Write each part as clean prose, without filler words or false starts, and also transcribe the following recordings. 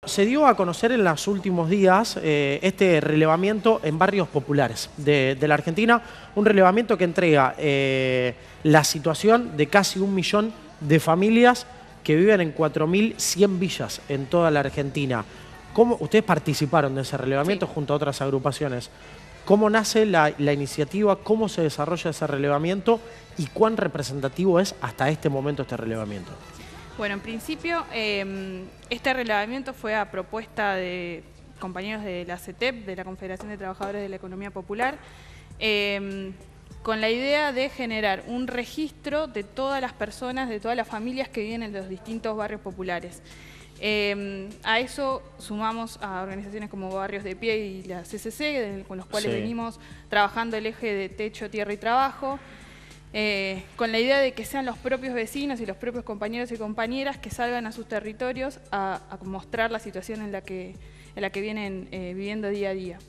Se dio a conocer en los últimos días este relevamiento en barrios populares de la Argentina, un relevamiento que entrega la situación de casi 1 millón de familias que viven en 4.100 villas en toda la Argentina. Ustedes participaron de ese relevamiento junto a otras agrupaciones. ¿Cómo nace la iniciativa? ¿Cómo se desarrolla ese relevamiento? ¿Y cuán representativo es hasta este momento este relevamiento? Bueno, en principio, este relevamiento fue a propuesta de compañeros de la CETEP, de la Confederación de Trabajadores de la Economía Popular, con la idea de generar un registro de todas las personas, de todas las familias que viven en los distintos barrios populares. A eso sumamos a organizaciones como Barrios de Pie y la CCC, con los cuales venimos trabajando el eje de techo, tierra y trabajo, con la idea de que sean los propios vecinos y los propios compañeros y compañeras que salgan a sus territorios a mostrar la situación en la que vienen viviendo día a día.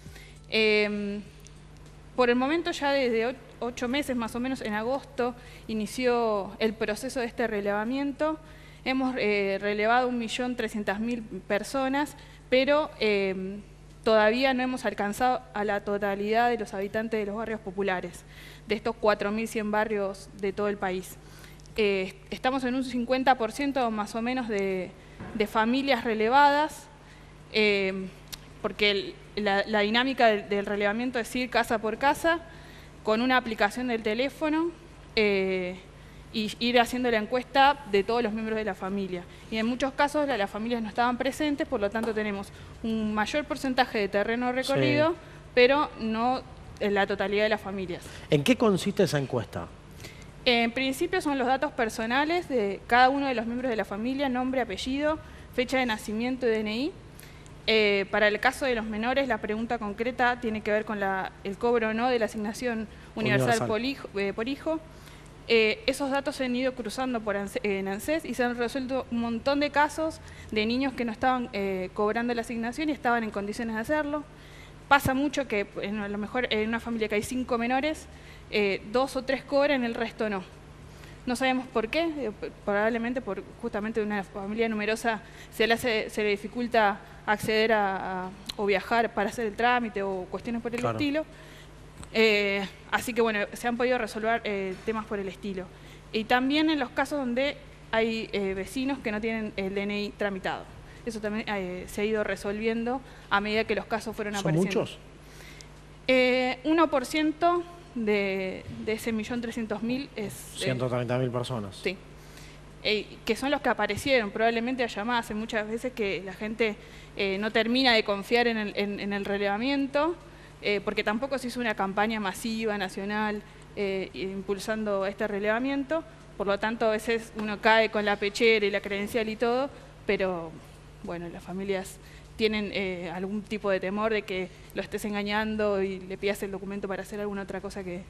Por el momento, ya desde 8 meses más o menos, en agosto, inició el proceso de este relevamiento. Hemos relevado 1.300.000 personas, pero todavía no hemos alcanzado a la totalidad de los habitantes de los barrios populares, de estos 4.100 barrios de todo el país. Estamos en un 50% más o menos de familias relevadas, porque la dinámica del relevamiento es ir casa por casa, con una aplicación del teléfono, y ir haciendo la encuesta de todos los miembros de la familia. Y en muchos casos las familias no estaban presentes, por lo tanto tenemos un mayor porcentaje de terreno recorrido, pero no en la totalidad de las familias. ¿En qué consiste esa encuesta? En principio son los datos personales de cada uno de los miembros de la familia, nombre, apellido, fecha de nacimiento y DNI. Para el caso de los menores, la pregunta concreta tiene que ver con el cobro o no de la asignación universal por hijo. Esos datos se han ido cruzando en ANSES y se han resuelto un montón de casos de niños que no estaban cobrando la asignación y estaban en condiciones de hacerlo. Pasa mucho que a lo mejor en una familia que hay 5 menores, 2 o 3 cobran, el resto no. No sabemos por qué, probablemente por justamente una familia numerosa se le dificulta acceder o viajar para hacer el trámite o cuestiones por el estilo. Así que bueno, se han podido resolver temas por el estilo. Y también en los casos donde hay vecinos que no tienen el DNI tramitado. Eso también se ha ido resolviendo a medida que los casos fueron apareciendo. ¿Son muchos? 1% de ese 1.300.000 es... 130.000 personas. Sí. Que son los que aparecieron, probablemente haya más. Hay muchas veces que la gente no termina de confiar en el relevamiento, porque tampoco se hizo una campaña masiva, nacional, impulsando este relevamiento. Por lo tanto, a veces uno cae con la pechera y la credencial y todo, pero bueno, las familias tienen algún tipo de temor de que lo estés engañando y le pidas el documento para hacer alguna otra cosa que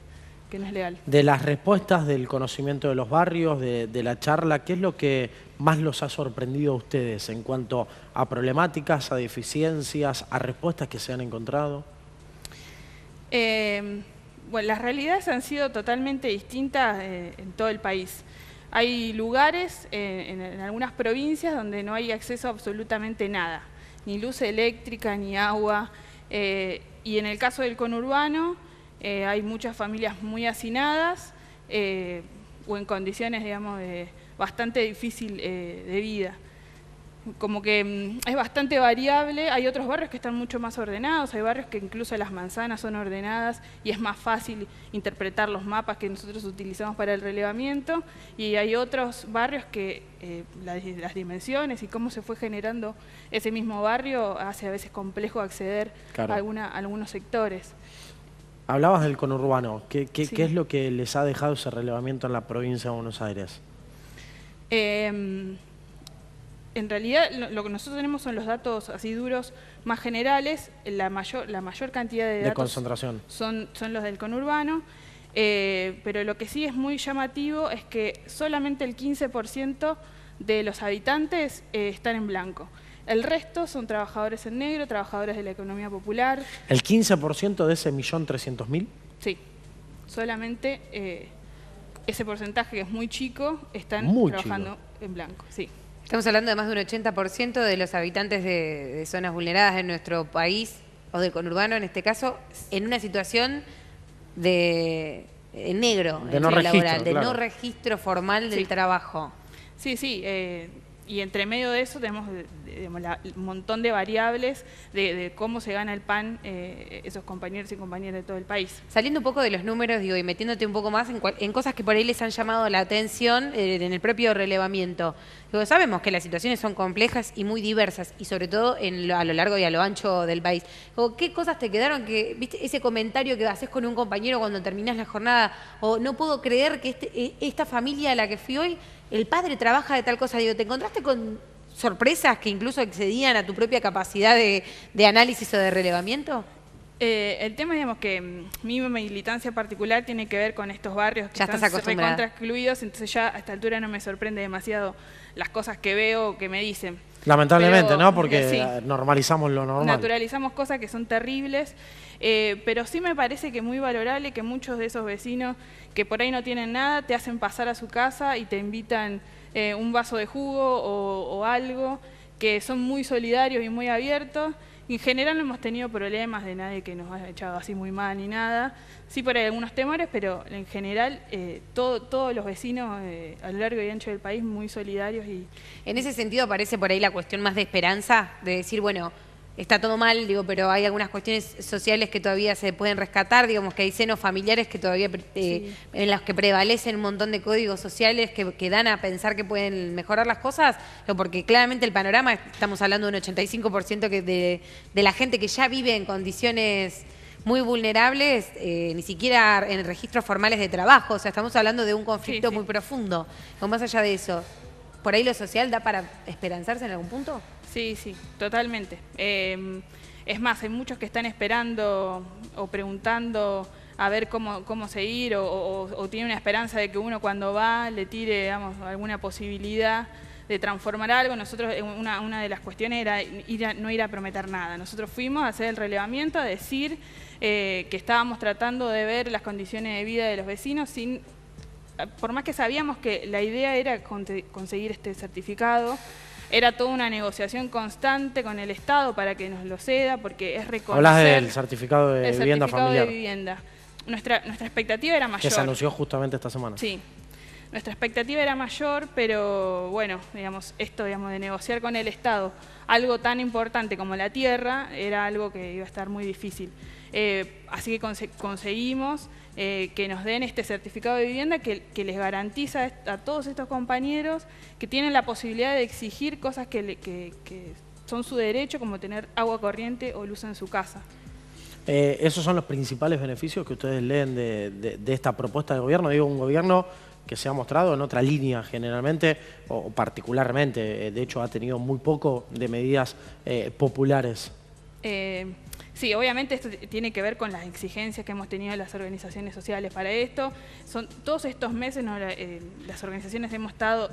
no es legal. De las respuestas, del conocimiento de los barrios, de la charla, ¿qué es lo que más los ha sorprendido a ustedes en cuanto a problemáticas, a deficiencias, a respuestas que se han encontrado? Bueno, las realidades han sido totalmente distintas en todo el país. Hay lugares en algunas provincias donde no hay acceso a absolutamente nada, ni luz eléctrica, ni agua, y en el caso del conurbano hay muchas familias muy hacinadas o en condiciones, digamos, bastante difícil de vida. Como que es bastante variable. Hay otros barrios que están mucho más ordenados, hay barrios que incluso las manzanas son ordenadas y es más fácil interpretar los mapas que nosotros utilizamos para el relevamiento, y hay otros barrios que las dimensiones y cómo se fue generando ese mismo barrio hace a veces complejo acceder a algunos sectores. Hablabas del conurbano. ¿Qué es lo que les ha dejado ese relevamiento en la provincia de Buenos Aires? En realidad, lo que nosotros tenemos son los datos así duros más generales. La mayor cantidad de datos concentración son los del conurbano, pero lo que sí es muy llamativo es que solamente el 15% de los habitantes están en blanco. El resto son trabajadores en negro, trabajadores de la economía popular. ¿El 15% de ese 1.300.000? Sí, solamente ese porcentaje, que es muy chico, están trabajando en blanco. Sí. Estamos hablando de más de un 80% de los habitantes de zonas vulneradas de nuestro país, o del conurbano en este caso, en una situación de negro, de no registro, laboral, de claro. no registro formal del trabajo. Sí, sí. Y entre medio de eso tenemos un montón de variables de cómo se gana el pan esos compañeros y compañeras de todo el país. Saliendo un poco de los números, digo, y metiéndote un poco más en cosas que por ahí les han llamado la atención en el propio relevamiento. Digo, sabemos que las situaciones son complejas y muy diversas, y sobre todo a lo largo y a lo ancho del país. Digo, ¿qué cosas te quedaron? Que, ¿viste ese comentario que haces con un compañero cuando terminás la jornada? O no puedo creer que esta familia a la que fui hoy, el padre trabaja de tal cosa. Digo, ¿te encontraste con sorpresas que incluso excedían a tu propia capacidad de análisis o de relevamiento? El tema, digamos, que mi militancia particular tiene que ver con estos barrios que ya están recontra excluidos, entonces ya a esta altura no me sorprende demasiado las cosas que veo, que me dicen. Lamentablemente, pero, ¿no? Porque sí, normalizamos lo normal. Naturalizamos cosas que son terribles, pero sí me parece que es muy valorable que muchos de esos vecinos que por ahí no tienen nada, te hacen pasar a su casa y te invitan un vaso de jugo o algo, que son muy solidarios y muy abiertos. En general no hemos tenido problemas de nadie que nos haya echado así muy mal ni nada. Sí por ahí algunos temores, pero en general todos los vecinos a lo largo y ancho del país muy solidarios. En ese sentido aparece por ahí la cuestión más de esperanza, de decir, bueno, está todo mal, digo, pero hay algunas cuestiones sociales que todavía se pueden rescatar, digamos que hay senos familiares que todavía en los que prevalecen un montón de códigos sociales que dan a pensar que pueden mejorar las cosas, porque claramente el panorama, estamos hablando de un 85% de la gente que ya vive en condiciones muy vulnerables, ni siquiera en registros formales de trabajo, o sea, estamos hablando de un conflicto muy profundo. O más allá de eso, ¿por ahí lo social da para esperanzarse en algún punto? Sí, sí, totalmente. Es más, hay muchos que están esperando o preguntando a ver cómo seguir o tienen una esperanza de que uno cuando va le tire, digamos, alguna posibilidad de transformar algo. Nosotros, una de las cuestiones era no ir a prometer nada. Nosotros fuimos a hacer el relevamiento, a decir que estábamos tratando de ver las condiciones de vida de los vecinos por más que sabíamos que la idea era conseguir este certificado. Era toda una negociación constante con el Estado para que nos lo ceda, porque es reconocer... Hablas del certificado de vivienda familiar. De vivienda. Nuestra expectativa era mayor. Que se anunció justamente esta semana. Sí. Nuestra expectativa era mayor, pero bueno, digamos, esto de negociar con el Estado algo tan importante como la tierra era algo que iba a estar muy difícil. Así que conseguimos que nos den este certificado de vivienda que les garantiza a todos estos compañeros que tienen la posibilidad de exigir cosas que son su derecho, como tener agua corriente o luz en su casa. Esos son los principales beneficios que ustedes leen de esta propuesta de gobierno. Digo, un gobierno que se ha mostrado en otra línea generalmente o particularmente. De hecho, ha tenido muy poco de medidas populares. Sí, obviamente esto tiene que ver con las exigencias que hemos tenido las organizaciones sociales para esto. Todos estos meses las organizaciones hemos estado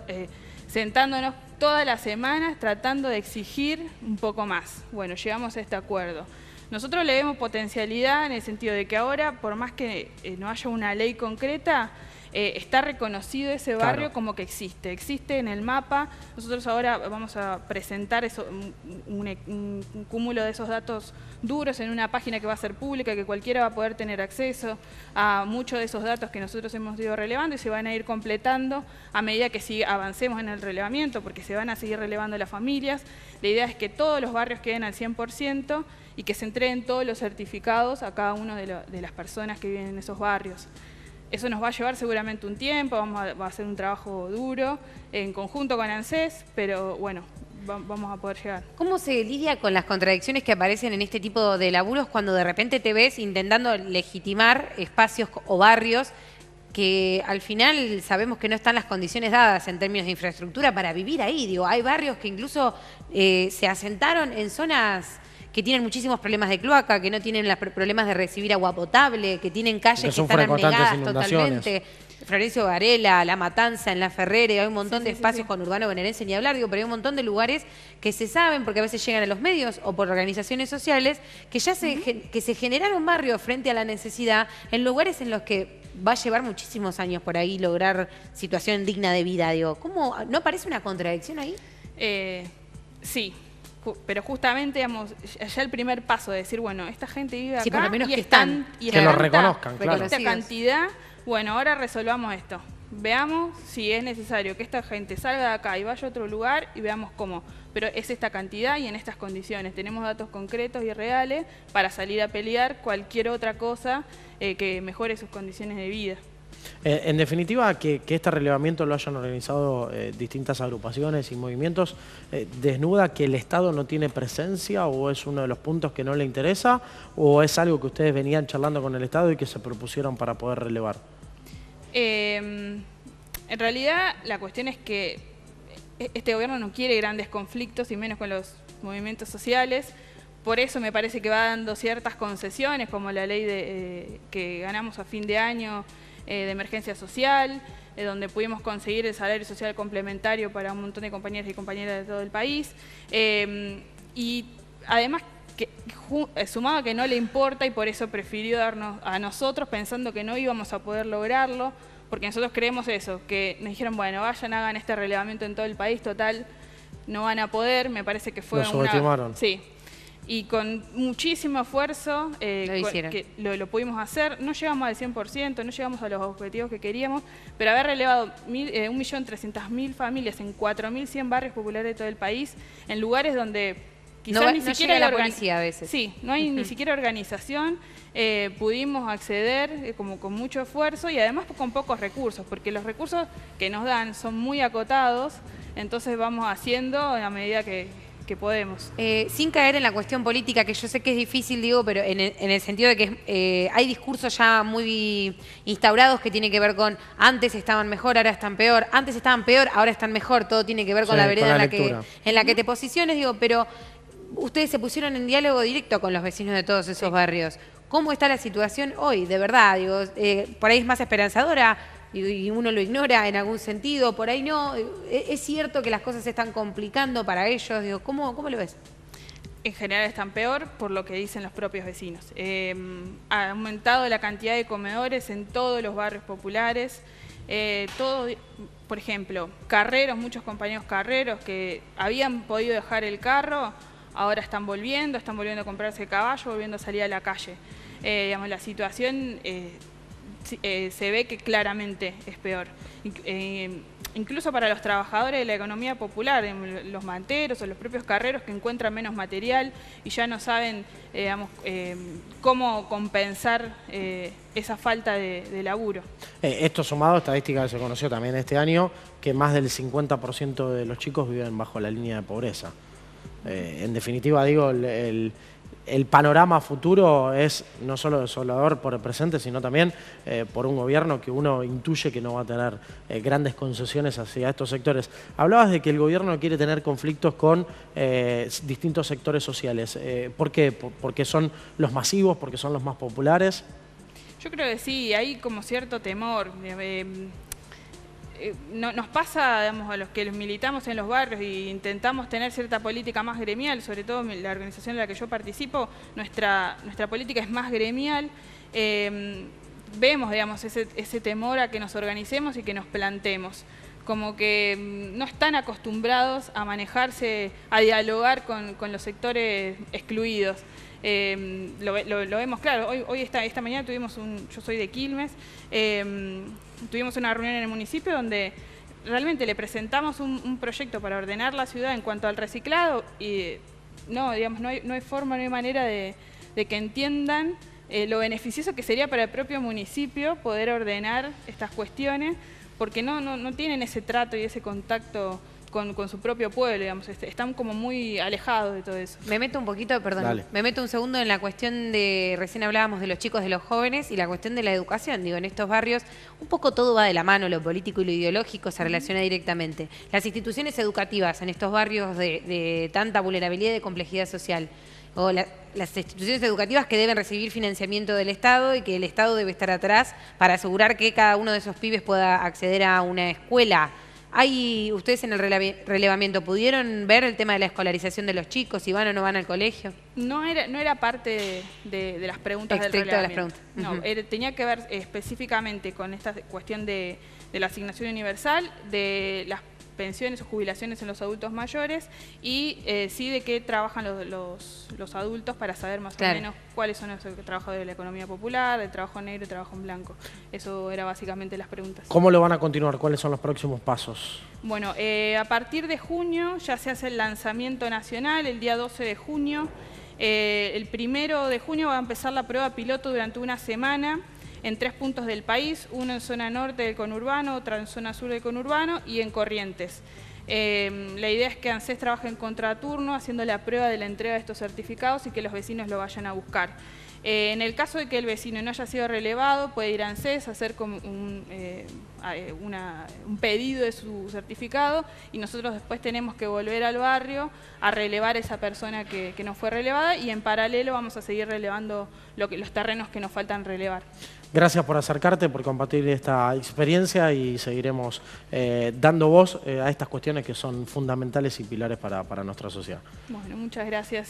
sentándonos todas las semanas tratando de exigir un poco más. Bueno, llegamos a este acuerdo. Nosotros le vemos potencialidad en el sentido de que ahora, por más que no haya una ley concreta, está reconocido ese barrio como que existe en el mapa. Nosotros ahora vamos a presentar un cúmulo de esos datos duros en una página que va a ser pública, que cualquiera va a poder tener acceso a muchos de esos datos que nosotros hemos ido relevando y se van a ir completando a medida que avancemos en el relevamiento, porque se van a seguir relevando las familias. La idea es que todos los barrios queden al 100% y que se entreguen todos los certificados a cada una de las personas que viven en esos barrios. Eso nos va a llevar seguramente un tiempo, va a ser un trabajo duro en conjunto con ANSES, pero bueno, vamos a poder llegar. ¿Cómo se lidia con las contradicciones que aparecen en este tipo de laburos cuando de repente te ves intentando legitimar espacios o barrios que al final sabemos que no están las condiciones dadas en términos de infraestructura para vivir ahí? Digo, hay barrios que incluso se asentaron en zonas que tienen muchísimos problemas de cloaca, que no tienen los problemas de recibir agua potable, que tienen calles que están anegadas totalmente. Florencio Varela, La Matanza, en La Ferrere, hay un montón de espacios conurbano bonaerense, ni hablar, digo, pero hay un montón de lugares que se saben, porque a veces llegan a los medios o por organizaciones sociales, que ya se generaron barrios frente a la necesidad en lugares en los que va a llevar muchísimos años por ahí lograr situación digna de vida. Digo, ¿cómo no aparece una contradicción ahí? Sí, pero justamente, digamos, ya el primer paso de decir, bueno, esta gente vive acá por lo menos y que están... Que lo reconozcan, claro. Esta cantidad, bueno, ahora resolvamos esto. Veamos si es necesario que esta gente salga de acá y vaya a otro lugar y veamos cómo. Pero es esta cantidad y en estas condiciones. Tenemos datos concretos y reales para salir a pelear cualquier otra cosa que mejore sus condiciones de vida. En definitiva, que este relevamiento lo hayan organizado distintas agrupaciones y movimientos, ¿desnuda que el Estado no tiene presencia o es uno de los puntos que no le interesa o es algo que ustedes venían charlando con el Estado y que se propusieron para poder relevar? En realidad, la cuestión es que este gobierno no quiere grandes conflictos y menos con los movimientos sociales. Por eso me parece que va dando ciertas concesiones, como la ley que ganamos a fin de año, de emergencia social, donde pudimos conseguir el salario social complementario para un montón de compañeros y compañeras de todo el país. Y además, sumado a que no le importa y por eso prefirió darnos a nosotros pensando que no íbamos a poder lograrlo, porque nosotros creemos eso, que nos dijeron, bueno, vayan, hagan este relevamiento en todo el país, total, no van a poder, me parece que fue Lo subestimaron. Sí. Y con muchísimo esfuerzo lo pudimos hacer. No llegamos al 100%, no llegamos a los objetivos que queríamos, pero haber relevado 1.300.000 familias en 4.100 barrios populares de todo el país, en lugares donde quizás ni siquiera llega la policía a veces. Sí, no hay ni siquiera organización, pudimos acceder como con mucho esfuerzo y además con pocos recursos, porque los recursos que nos dan son muy acotados, entonces vamos haciendo a medida que podemos. Sin caer en la cuestión política, que yo sé que es difícil, digo, pero en el sentido de que hay discursos ya muy instaurados que tienen que ver con antes estaban mejor, ahora están peor, antes estaban peor, ahora están mejor, todo tiene que ver con la vereda en la que te posiciones, digo, pero ustedes se pusieron en diálogo directo con los vecinos de todos esos barrios. ¿Cómo está la situación hoy? De verdad, digo, por ahí es más esperanzadora y uno lo ignora en algún sentido, por ahí no. ¿Es cierto que las cosas se están complicando para ellos? Digo, ¿cómo lo ves? En general están peor por lo que dicen los propios vecinos. Ha aumentado la cantidad de comedores en todos los barrios populares. Por ejemplo, carreros, muchos compañeros carreros que habían podido dejar el carro, ahora están volviendo a comprarse caballo, volviendo a salir a la calle. Digamos, la situación se ve que claramente es peor. Incluso para los trabajadores de la economía popular, los manteros o los propios carreros que encuentran menos material y ya no saben cómo compensar esa falta de laburo. Esto sumado a estadística que se conoció también este año, que más del 50% de los chicos viven bajo la línea de pobreza. En definitiva, digo, el panorama futuro es no solo desolador por el presente, sino también por un gobierno que uno intuye que no va a tener grandes concesiones hacia estos sectores. Hablabas de que el gobierno quiere tener conflictos con distintos sectores sociales. ¿Por qué? ¿Porque son los masivos? ¿Porque son los más populares? Yo creo que sí, hay como cierto temor. Nos pasa, digamos, a los que militamos en los barrios e intentamos tener cierta política más gremial, sobre todo la organización en la que yo participo, nuestra política es más gremial. Vemos, digamos, ese temor a que nos organicemos y que nos plantemos. Como que no están acostumbrados a manejarse, a dialogar con los sectores excluidos. Lo vemos claro, hoy esta mañana tuvimos yo soy de Quilmes, tuvimos una reunión en el municipio donde realmente le presentamos un proyecto para ordenar la ciudad en cuanto al reciclado y no hay forma, no hay manera de que entiendan lo beneficioso que sería para el propio municipio poder ordenar estas cuestiones, porque no tienen ese trato y ese contacto con su propio pueblo, digamos, están como muy alejados de todo eso. Me meto un poquito, perdón, Dale. Me meto un segundo en la cuestión recién hablábamos de los chicos, de los jóvenes y la cuestión de la educación. Digo, en estos barrios un poco todo va de la mano, lo político y lo ideológico se relaciona directamente. Las instituciones educativas en estos barrios de tanta vulnerabilidad y de complejidad social, o las instituciones educativas que deben recibir financiamiento del Estado y que el Estado debe estar atrás para asegurar que cada uno de esos pibes pueda acceder a una escuela. ¿Ustedes en el relevamiento pudieron ver el tema de la escolarización de los chicos, si van o no van al colegio? No era parte de las preguntas del relevamiento. No, tenía que ver específicamente con esta cuestión de la asignación universal, de pensiones o jubilaciones en los adultos mayores y sí de qué trabajan los adultos para saber más o menos cuáles son los trabajos de la economía popular, el trabajo negro y el trabajo en blanco. Eso era básicamente las preguntas. ¿Cómo lo van a continuar? ¿Cuáles son los próximos pasos? Bueno, a partir de junio ya se hace el lanzamiento nacional, el día 12 de junio. El 1 de junio va a empezar la prueba piloto durante una semana en 3 puntos del país, uno en zona norte del conurbano, otra en zona sur del conurbano y en Corrientes. La idea es que ANSES trabaje en contraturno haciendo la prueba de la entrega de estos certificados y que los vecinos lo vayan a buscar. En el caso de que el vecino no haya sido relevado, puede ir a ANSES a hacer como un pedido de su certificado y nosotros después tenemos que volver al barrio a relevar a esa persona que no fue relevada y en paralelo vamos a seguir relevando los terrenos que nos faltan relevar. Gracias por acercarte, por compartir esta experiencia y seguiremos dando voz a estas cuestiones que son fundamentales y pilares para nuestra sociedad. Bueno, muchas gracias.